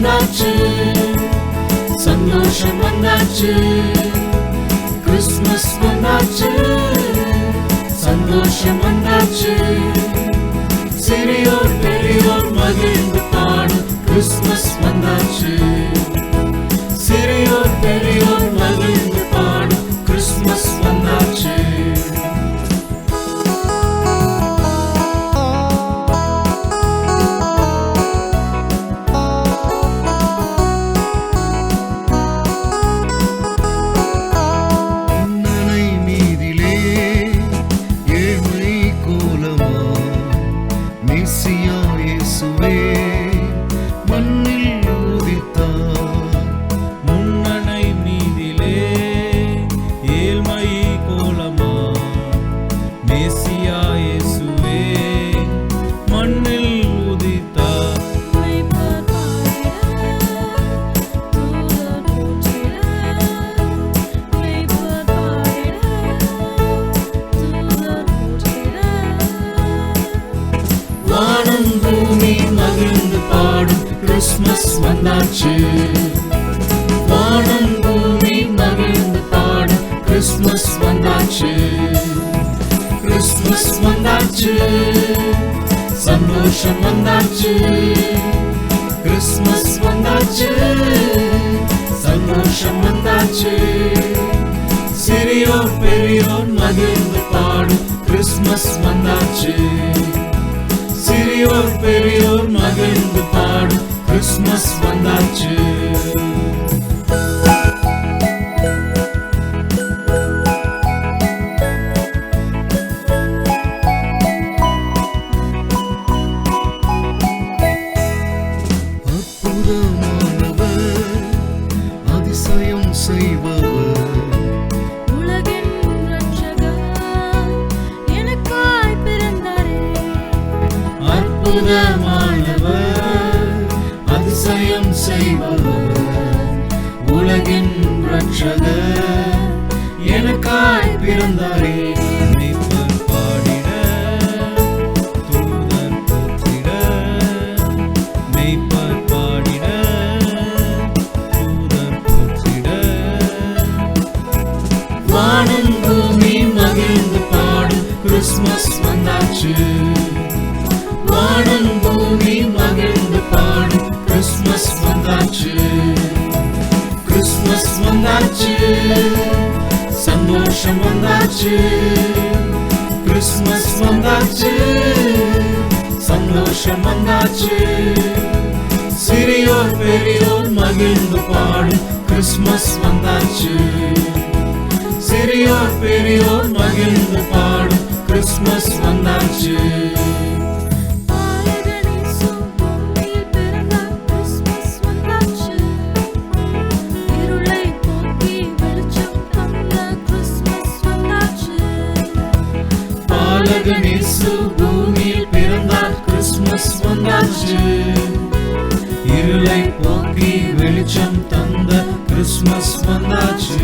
வந்தாச்சு, சந்தோஷம் வந்தாச்சு, கிறிஸ்மஸ் வந்தாச்சு, சந்தோஷம் வந்தாச்சு. சிறியோர் பெரியோர் மகிழ்ந்து பாடும் கிறிஸ்மஸ் வந்தாச்சு, சிறியோர் பெரியோர் மகிழ்ந்து பாடும் கிறிஸ்மஸ் வந்தாச்சு. கிறிஸ்மஸ் வந்தாச்சு, வானம் பூமி மகிழ்ந்து பாடும் கிறிஸ்மஸ் வந்தாச்சு, கிறிஸ்மஸ் வந்தாச்சு, சந்தோஷம் வந்தாச்சு, கிறிஸ்மஸ் வந்தாச்சு, சந்தோஷம் வந்தாச்சு. சிறியோர் பெரியோர் மகிழ்ந்து பாடும் கிறிஸ்மஸ் வந்தாச்சு, சிறியோர் பெரியோர் மகிழ்ந்து பாடும் கிறிஸ்மஸ் வந்தாச்சு. அற்புதமானவர், அதிசயம் செய்பவர், உலகின் இரட்சகர் எனக்காய் பிறந்தாரே. அற்புதமானவர், அதிசயம் செய்பவர், உலகின் இரட்சகர் எனக்காய் பிறந்தாரே. மீட்பர் பாடிட, தூதர் போற்றிட, மீட்பர் பாடிட, தூதர் போற்றிட. வானம் பூமி மகிழ்ந்து பாடும் கிறிஸ்மஸ் வந்தாச்சு, வானம் பூமி மகிழ்ந்து பாடும் கிறிஸ்மஸ் வந்தாச்சு, கிறிஸ்மஸ் வந்தாச்சு, சந்தோஷம் வந்தாச்சு, கிறிஸ்மஸ் வந்தாச்சு, சந்தோஷம் வந்தாச்சு. சிறியோர் பெரியோர் மகிழ்ந்து பாடும் கிறிஸ்மஸ் வந்தாச்சு, சிறியோர் பெரியோர் மகிழ்ந்து பாடும் கிறிஸ்மஸ் வந்தாச்சு. பாலகன் இயேசு பூமியில் பிறந்தார், கிறிஸ்மஸ் வந்தாச்சு, இருளை போக்கி வெளிச்சம் தந்த கிறிஸ்மஸ் வந்தாச்சு.